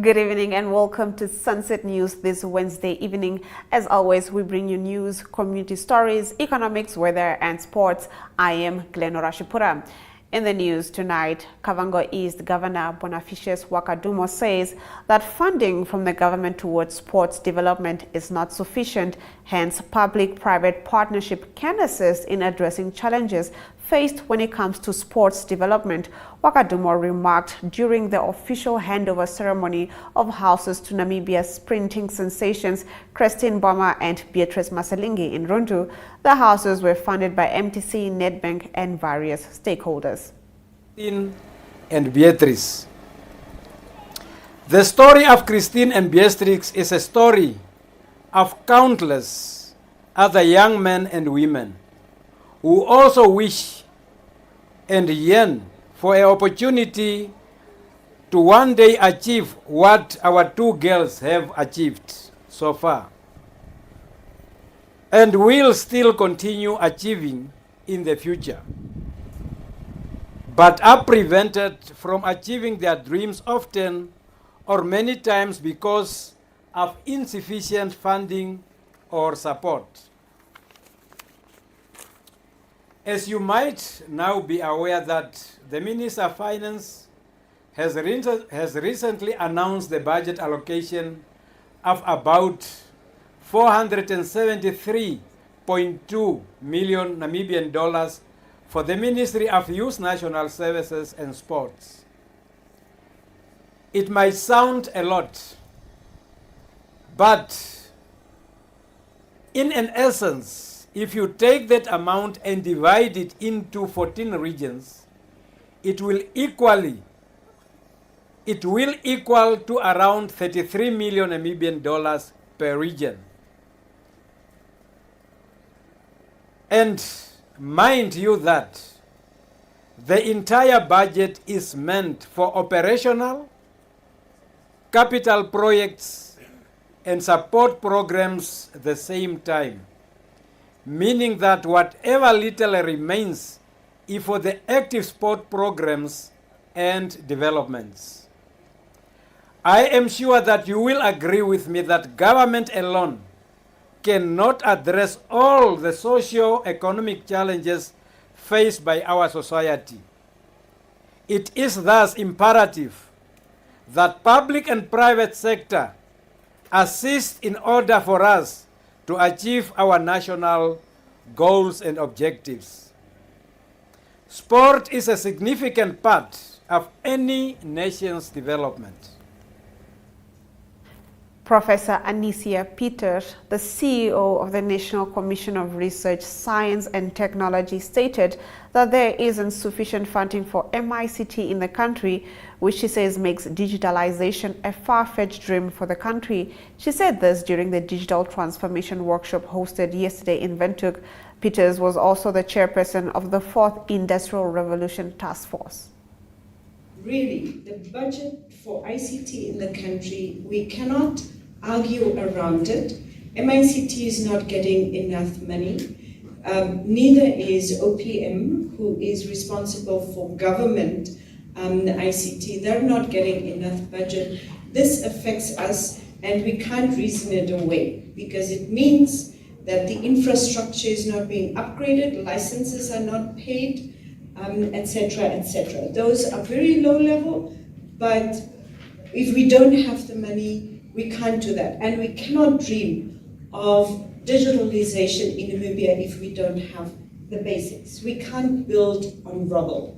Good evening and welcome to Sunset News this Wednesday evening. As always, we bring you news, community stories, economics, weather and sports. I am Glenora Shipura. In the news tonight, Kavango East Governor Bonifacius Wakadumo says that funding from the government towards sports development is not sufficient. Hence, public-private partnership can assist in addressing challenges faced when it comes to sports development. Wakadumo remarked during the official handover ceremony of houses to Namibia's sprinting sensations Christine Boma and Beatrice Masalingi in Rundu. The houses were funded by MTC, Nedbank and various stakeholders. Christine and Beatrice. The story of Christine and Beatrice is a story of countless other young men and women who also wish and yearn for an opportunity to one day achieve what our two girls have achieved so far and will still continue achieving in the future, but are prevented from achieving their dreams often or many times because of insufficient funding or support. As you might now be aware that the Minister of Finance has recently announced the budget allocation of about 473.2 million Namibian dollars for the Ministry of Youth, National Services and Sports. It might sound a lot, but in an essence, if you take that amount and divide it into 14 regions, it will equal to around 33 million Namibian dollars per region. And mind you that the entire budget is meant for operational, capital projects, and support programs at the same time, meaning that whatever little remains is for the active sport programs and developments. I am sure that you will agree with me that government alone cannot address all the socio-economic challenges faced by our society. It is thus imperative that public and private sector assist in order for us to achieve our national goals and objectives. Sport is a significant part of any nation's development. Professor Anicia Peters, the CEO of the National Commission of Research, Science and Technology, stated that there isn't sufficient funding for MICT in the country, which she says makes digitalization a far-fetched dream for the country. She said this during the digital transformation workshop hosted yesterday in Windhoek. Peters was also the chairperson of the 4th Industrial Revolution Task Force. Really, the budget for ICT in the country, we cannot argue around it. MICT is not getting enough money. Neither is OPM, who is responsible for government ICT. They're not getting enough budget. This affects us and we can't reason it away because it means that the infrastructure is not being upgraded, licenses are not paid, etc., etc. Those are very low level, but if we don't have the money, we can't do that. And we cannot dream of digitalization in Namibia if we don't have the basics. We can't build on rubble.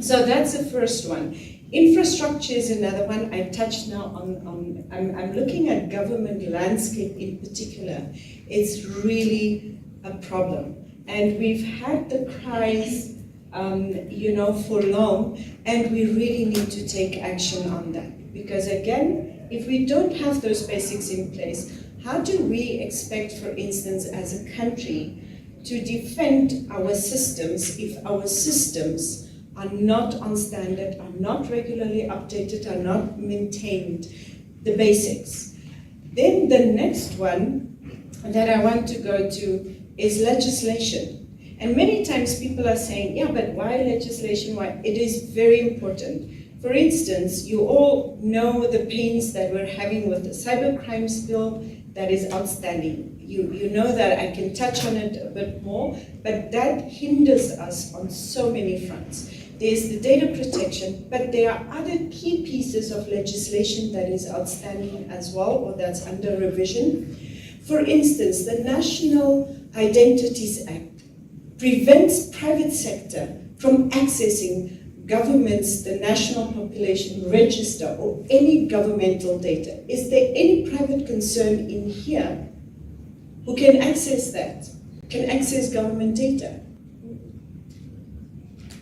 So that's the first one. Infrastructure is another one. I touched now on I'm looking at government landscape in particular. It's really a problem. And we've had the cries for long, and we really need to take action on that. Because again, if we don't have those basics in place, how do we expect, for instance, as a country, to defend our systems if our systems are not on standard, are not regularly updated, are not maintained, the basics? Then the next one that I want to go to is legislation. And many times people are saying, yeah, but why legislation? Why? It is very important For instance, you all know the pains that we're having with the cybercrimes bill that is outstanding. You know that I can touch on it a bit more, but that hinders us on so many fronts. There's the data protection, but there are other key pieces of legislation that is outstanding as well, or that's under revision. For instance, the National Identities Act prevents private sector from accessing government's, the National Population Register, or any governmental data. Is there any private concern in here who can access that, can access government data?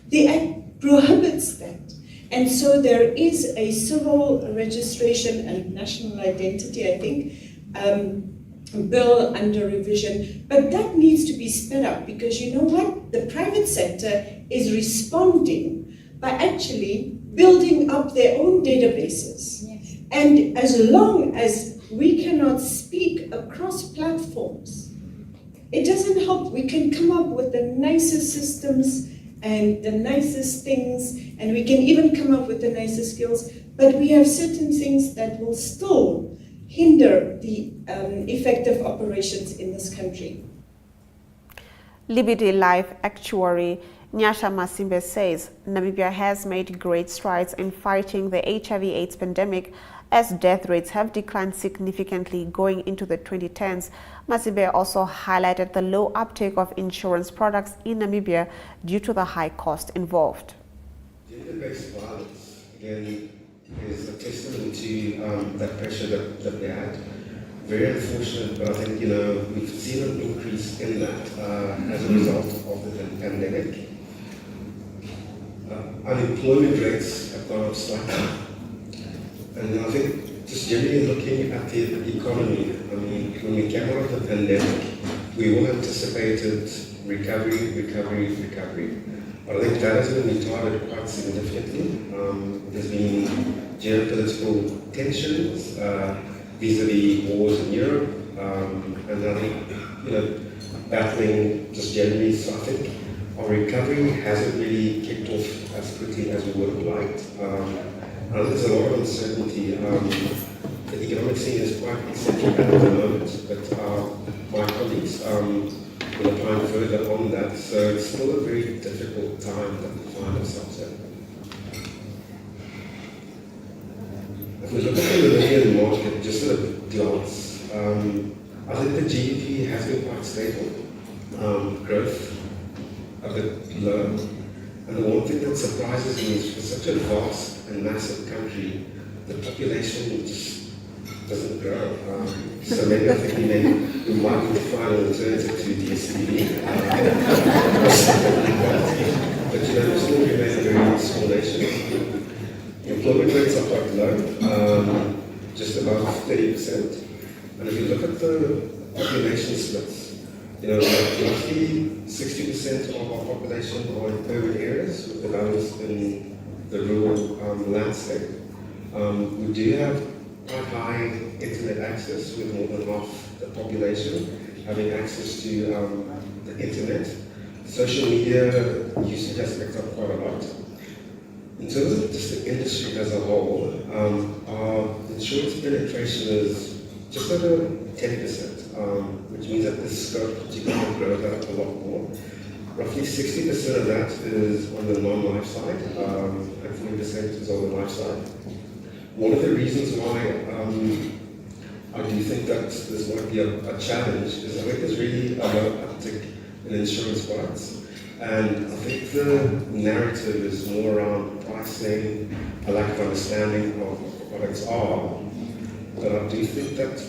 The Act prohibits that. And so there is a civil registration and national identity, I think, bill under revision, but that needs to be sped up, because you know what? The private sector is responding by actually building up their own databases. Yes. And as long as we cannot speak across platforms, it doesn't help. We can come up with the nicest systems and the nicest things, and we can even come up with the nicest skills, but we have certain things that will still hinder the effective operations in this country. Liberty Life actuary Nyasha Masimbe says Namibia has made great strides in fighting the HIV/AIDS pandemic, as death rates have declined significantly going into the 2010s. Masimbe also highlighted the low uptake of insurance products in Namibia due to the high cost involved. Gender-based violence, again, is a testament to that pressure that we had. Very unfortunate, but I think, we've seen an increase in that as a result of the pandemic. Unemployment rates have gone up slightly. And I think just generally looking at the economy, when we came out of the pandemic, we all anticipated recovery. But I think that has been retarded quite significantly. There's been geopolitical tensions, vis-a-vis wars in Europe, and I think, battling just generally. So I think our recovery hasn't really kicked off as quickly as we would have liked. I think there's a lot of uncertainty. The economic scene is quite eccentric at the moment, but my colleagues will apply further on that. So it's still a very difficult time that we find ourselves in. If we look at the Namibian market, just at a glance, I think the GDP has been quite stable. Growth a bit low. And the one thing that surprises me is, for such a vast and massive country, the population just doesn't grow. So maybe I think we might need to find an alternative to DSTV. But we still remain a very small nation. Employment rates are quite low, just about 30%. And if you look at the population splits, roughly 60% of our population are in urban areas, with the balance in the rural landscape. We do have quite high internet access, with more than half the population having access to the internet. Social media usage has picked up quite a lot. In terms of just the industry as a whole, our insurance penetration is just over 10%, which means that there's scope to grow that a lot more. Roughly 60% of that is on the non-life side, and 40% is on the life side. One of the reasons why I do think that this might be a challenge is I think there's really a low uptick in insurance products. And I think the narrative is more around pricing, a lack of understanding of what products are. But I do think that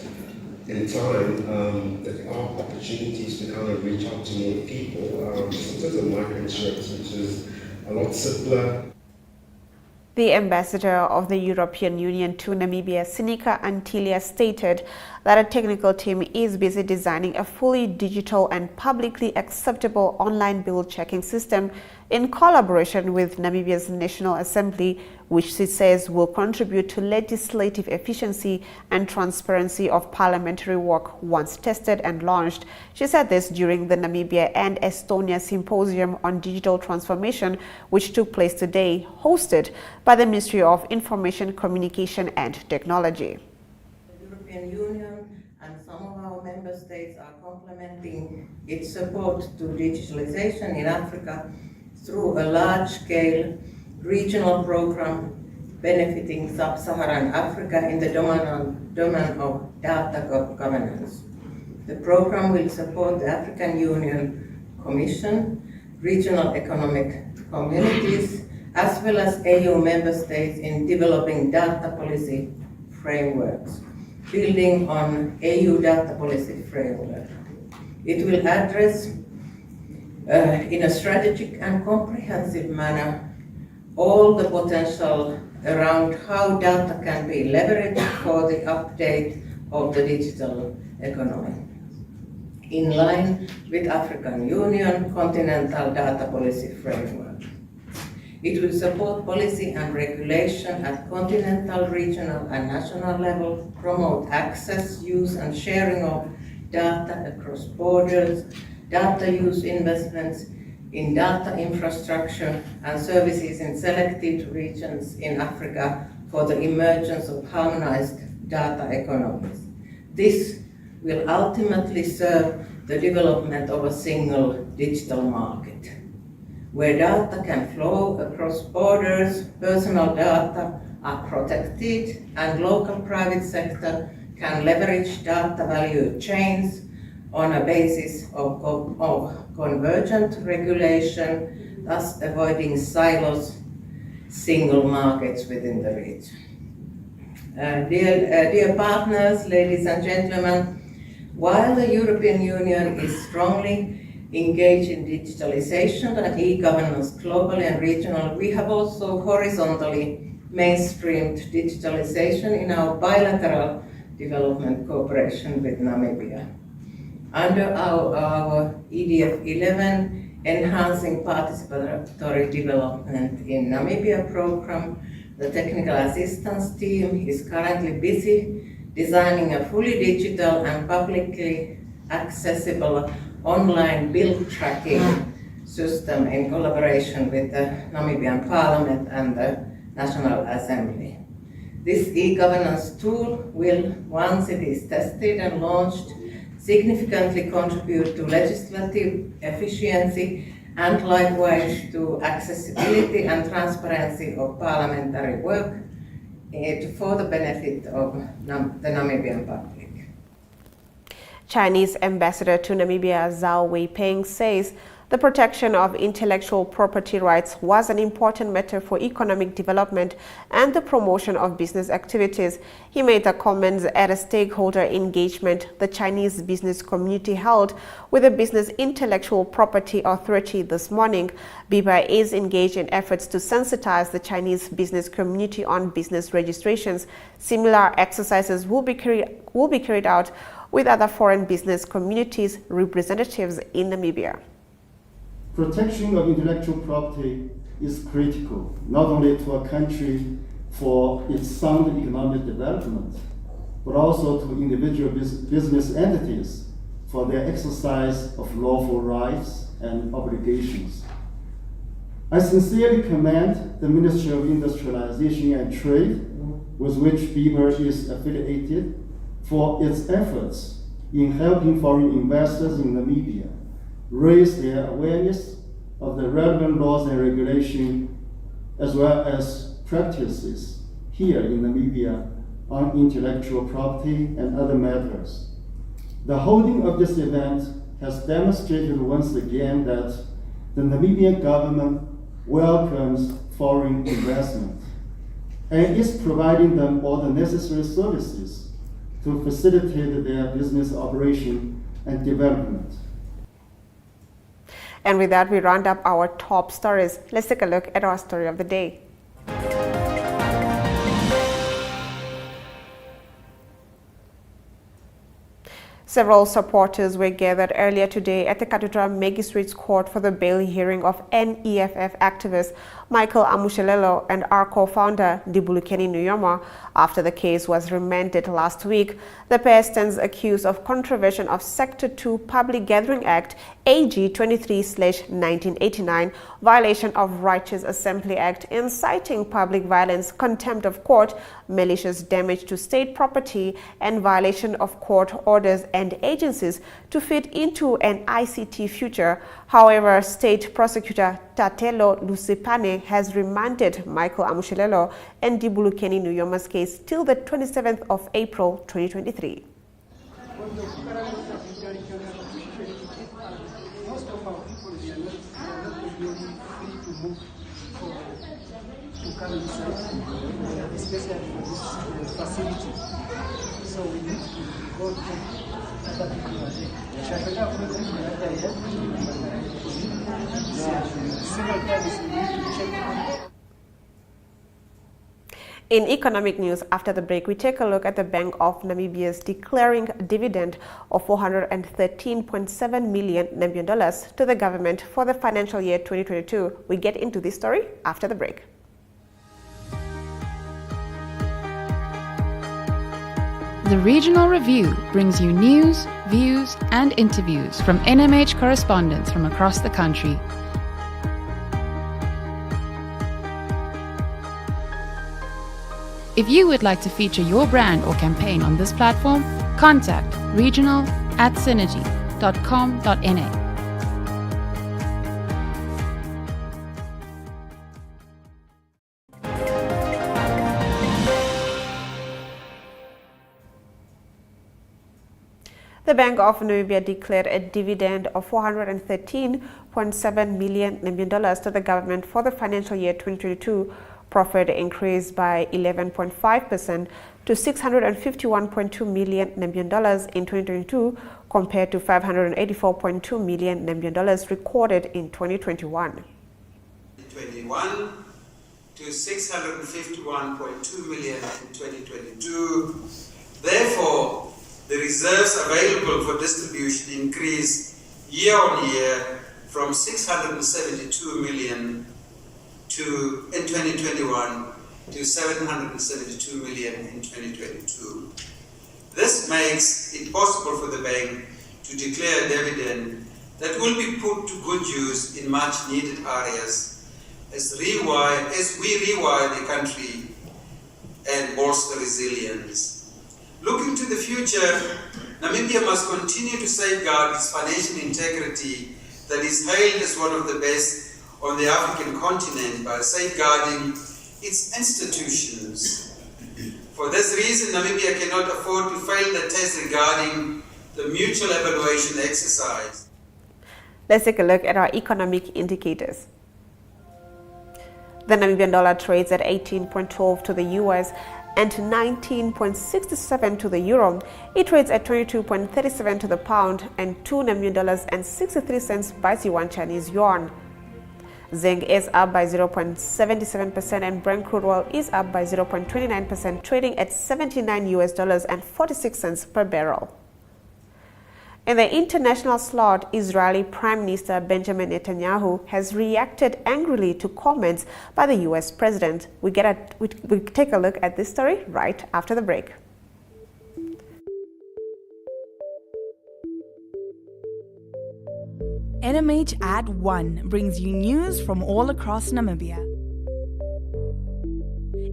in time, there are opportunities to kind of reach out to more people, sometimes a microinsurance, which is a lot simpler. The ambassador of the European Union to Namibia, Sinika Antilia, stated that a technical team is busy designing a fully digital and publicly acceptable online bill checking system in collaboration with Namibia's National Assembly, which she says will contribute to legislative efficiency and transparency of parliamentary work once tested and launched. She said this during the Namibia and Estonia Symposium on Digital Transformation, which took place today, hosted by the Ministry of Information, Communication and Technology. The European Union and some of our member states are complementing its support to digitalization in Africa through a large-scale regional program benefiting sub-Saharan Africa in the domain of data governance. The program will support the African Union Commission, regional economic communities, as well as AU member states in developing data policy frameworks, building on AU data policy framework. It will address in a strategic and comprehensive manner all the potential around how data can be leveraged for the update of the digital economy, in line with African Union Continental Data Policy Framework. It will support policy and regulation at continental, regional and national level, promote access, use and sharing of data across borders, data use investments in data infrastructure and services in selected regions in Africa for the emergence of harmonized data economies. This will ultimately serve the development of a single digital market, where data can flow across borders, personal data are protected, and local private sector can leverage data value chains on a basis of convergent regulation, thus avoiding silos, single markets within the region. Dear partners, ladies and gentlemen, while the European Union is strongly engaged in digitalization and e-governance globally and regionally, we have also horizontally mainstreamed digitalization in our bilateral development cooperation with Namibia. Under our EDF 11 Enhancing Participatory Development in Namibia program, the technical assistance team is currently busy designing a fully digital and publicly accessible online bill tracking system in collaboration with the Namibian Parliament and the National Assembly. This e-governance tool will, once it is tested and launched, significantly contribute to legislative efficiency and likewise to accessibility and transparency of parliamentary work for the benefit of the Namibian public. Chinese ambassador to Namibia Zhao Weipeng says the protection of intellectual property rights was an important matter for economic development and the promotion of business activities. He made the comments at a stakeholder engagement the Chinese business community held with the Business Intellectual Property Authority this morning. BIPA is engaged in efforts to sensitize the Chinese business community on business registrations. Similar exercises will be carried out with other foreign business communities representatives in Namibia. Protection of intellectual property is critical, not only to a country for its sound economic development, but also to individual business entities for their exercise of lawful rights and obligations. I sincerely commend the Ministry of Industrialization and Trade, with which BIPA is affiliated, for its efforts in helping foreign investors in Namibia raise their awareness of the relevant laws and regulations as well as practices here in Namibia on intellectual property and other matters. The holding of this event has demonstrated once again that the Namibian government welcomes foreign investment and is providing them all the necessary services to facilitate their business operation and development. And with that, we round up our top stories. Let's take a look at our story of the day. Several supporters were gathered earlier today at the Cathedral Magistrates Court for the bail hearing of NEFF activist Michael Amushelelo and our co-founder Dibulukeni Nuyoma after the case was remanded last week. The pair stands accused of contravention of Sector 2 Public Gathering Act AG 23/1989, violation of Righteous Assembly Act, inciting public violence, contempt of court, malicious damage to state property, and violation of court orders and agencies to fit into an ICT future. However, State Prosecutor Tatelo Lusipane has remanded Michael Amushelelo and Dibulukeni Nuyoma's case till the 27th of April 2023. Most of our people, they are not really free to move to come inside, especially for this facility. So we need to go to other people are there. Several times we need to check. In economic news, after the break, we take a look at the Bank of Namibia's declaring a dividend of $413.7 million Namibian dollars to the government for the financial year 2022. We get into this story after the break. The Regional Review brings you news, views, and interviews from NMH correspondents from across the country. If you would like to feature your brand or campaign on this platform, contact regional@synergy.com.na. The Bank of Namibia declared a dividend of $413.7 million Namibian dollars to the government for the financial year 2022. Profit increased by 11.5% to $651.2 million Namibian dollars in 2022 compared to $584.2 million Namibian dollars recorded in 2021. 21 to $651.2 million in 2022. Therefore, the reserves available for distribution increased year on year from $672 million in 2021 to $772 million in 2022. This makes it possible for the bank to declare a dividend that will be put to good use in much needed areas as we rewire the country and bolster resilience. Looking to the future, Namibia must continue to safeguard its financial integrity that is hailed as one of the best on the African continent by safeguarding its institutions. For this reason, Namibia cannot afford to fail the test regarding the mutual evaluation exercise. Let's take a look at our economic indicators. The Namibian dollar trades at 18.12 to the US and 19.67 to the euro. It trades at 22.37 to the pound and $2 and 63 cents by Yuan Chinese yuan. Zinc is up by 0.77% and Brent crude oil is up by 0.29%, trading at $79 and 46 cents per barrel. In the international slot, Israeli Prime Minister Benjamin Netanyahu has reacted angrily to comments by the US president. We take a look at this story right after the break. NMH at 1 brings you news from all across Namibia.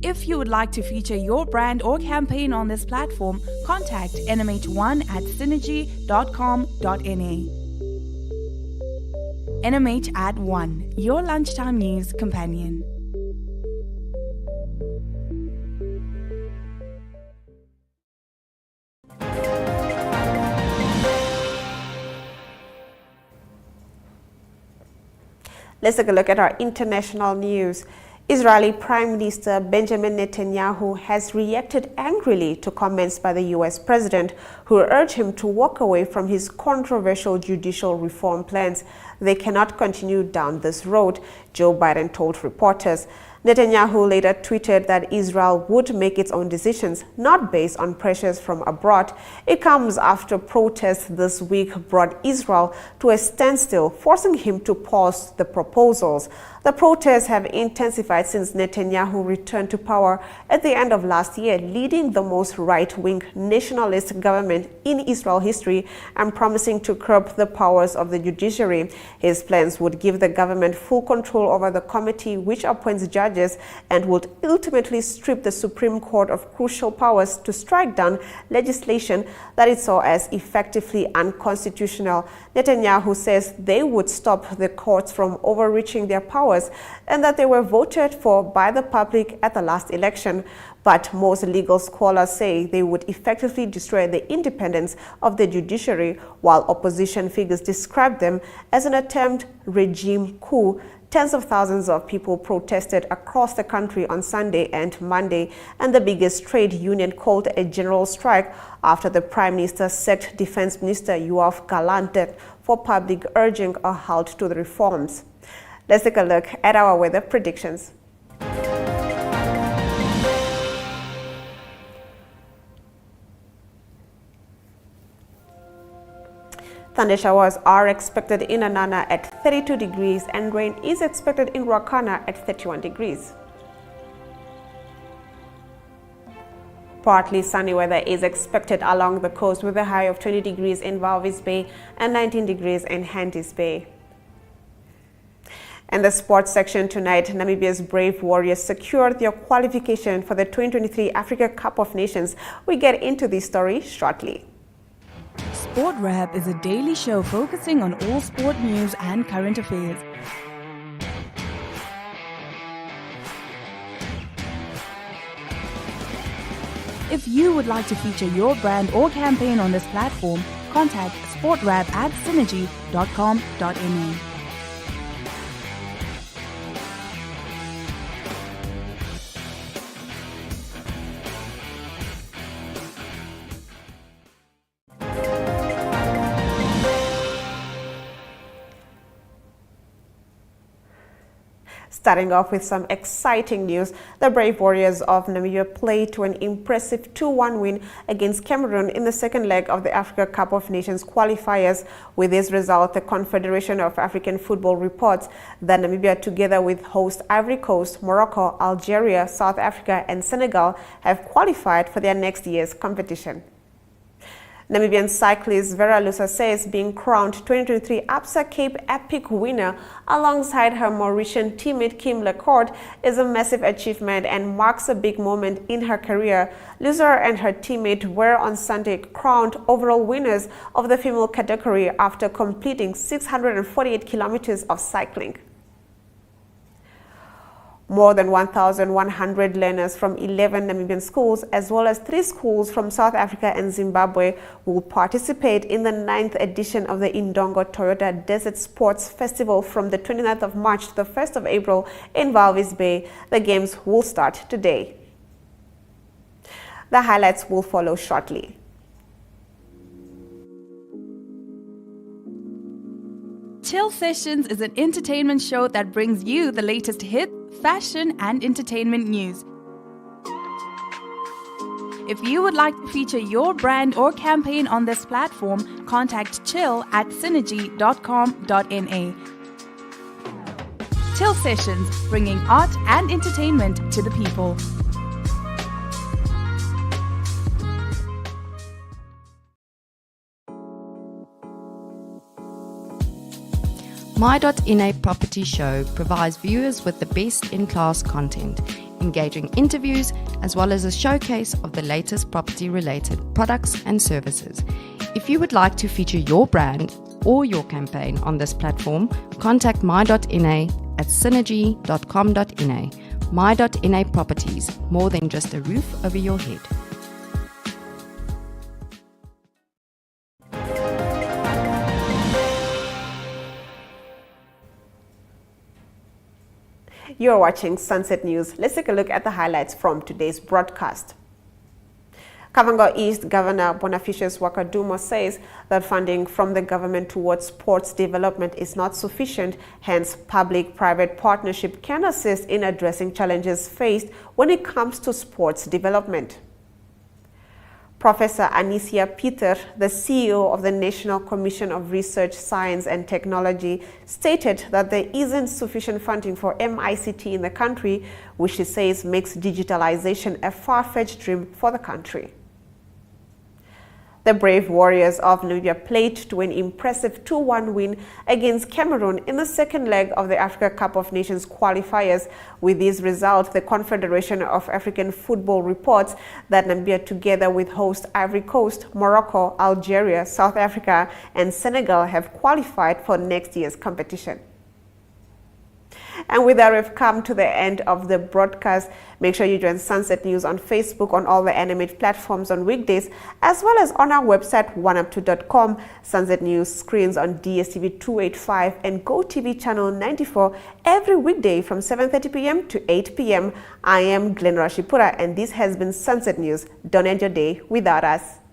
If you would like to feature your brand or campaign on this platform, contact nmh1@synergy.com.na. NMH at 1, your lunchtime news companion. Let's take a look at our international news. Israeli Prime Minister Benjamin Netanyahu has reacted angrily to comments by the US president, who urged him to walk away from his controversial judicial reform plans. They cannot continue down this road, Joe Biden told reporters. Netanyahu later tweeted that Israel would make its own decisions, not based on pressures from abroad. It comes after protests this week brought Israel to a standstill, forcing him to pause the proposals. The protests have intensified since Netanyahu returned to power at the end of last year, leading the most right-wing nationalist government in Israel history and promising to curb the powers of the judiciary. His plans would give the government full control over the committee which appoints judges and would ultimately strip the Supreme Court of crucial powers to strike down legislation that it saw as effectively unconstitutional. Netanyahu says they would stop the courts from overreaching their powers and that they were voted for by the public at the last election. But most legal scholars say they would effectively destroy the independence of the judiciary, while opposition figures describe them as an attempt regime coup. Tens of thousands of people protested across the country on Sunday and Monday, and the biggest trade union called a general strike after the Prime Minister sacked Defense Minister Yoav Gallant for public urging a halt to the reforms. Let's take a look at our weather predictions. Thunder showers are expected in Anana at 32 degrees and rain is expected in Ruacana at 31 degrees. Partly sunny weather is expected along the coast with a high of 20 degrees in Walvis Bay and 19 degrees in Henties Bay. In the sports section tonight, Namibia's Brave Warriors secured their qualification for the 2023 Africa Cup of Nations. We get into this story shortly. Sport Wrap is a daily show focusing on all sport news and current affairs. If you would like to feature your brand or campaign on this platform, contact sportwrap@synergy.com.na. Starting off with some exciting news, the Brave Warriors of Namibia played to an impressive 2-1 win against Cameroon in the second leg of the Africa Cup of Nations qualifiers. With this result, the Confederation of African Football reports that Namibia, together with host Ivory Coast, Morocco, Algeria, South Africa and Senegal, have qualified for their next year's competition. Namibian cyclist Vera Lusa says being crowned 2023 Absa Cape Epic winner alongside her Mauritian teammate Kim Lecourt is a massive achievement and marks a big moment in her career. Lusa and her teammate were on Sunday crowned overall winners of the female category after completing 648 kilometers of cycling. More than 1,100 learners from 11 Namibian schools, as well as 3 schools from South Africa and Zimbabwe, will participate in the 9th edition of the Indongo Toyota Desert Sports Festival from the 29th of March to the 1st of April in Walvis Bay. The games will start today. The highlights will follow shortly. Chill Sessions is an entertainment show that brings you the latest hit, fashion and entertainment news. If you would like to feature your brand or campaign on this platform, contact chill@synergy.com.na. Chill Sessions, bringing art and entertainment to the people. My.NA Property Show provides viewers with the best in-class content, engaging interviews, as well as a showcase of the latest property-related products and services. If you would like to feature your brand or your campaign on this platform, contact My.NA at synergy.com.na. My.NA Properties, more than just a roof over your head. You're watching Sunset News. Let's take a look at the highlights from today's broadcast. Kavango East Governor Bonifacius Wakadumo says that funding from the government towards sports development is not sufficient, hence public-private partnership can assist in addressing challenges faced when it comes to sports development. Professor Anicia Peter, the CEO of the National Commission of Research, Science and Technology, stated that there isn't sufficient funding for MICT in the country, which she says makes digitalization a far-fetched dream for the country. The brave warriors of Namibia played to an impressive 2-1 win against Cameroon in the second leg of the Africa Cup of Nations qualifiers. With this result, the Confederation of African Football reports that Namibia, together with host Ivory Coast, Morocco, Algeria, South Africa, and Senegal, have qualified for next year's competition. And with that, we've come to the end of the broadcast. Make sure you join Sunset News on Facebook, on all the animate platforms on weekdays, as well as on our website, OneUpTwo.com. Sunset News screens on DSTV 285 and GoTV channel 94 every weekday from 7:30 p.m. to 8 p.m. I am Glenn Rashipura, and this has been Sunset News. Don't end your day without us.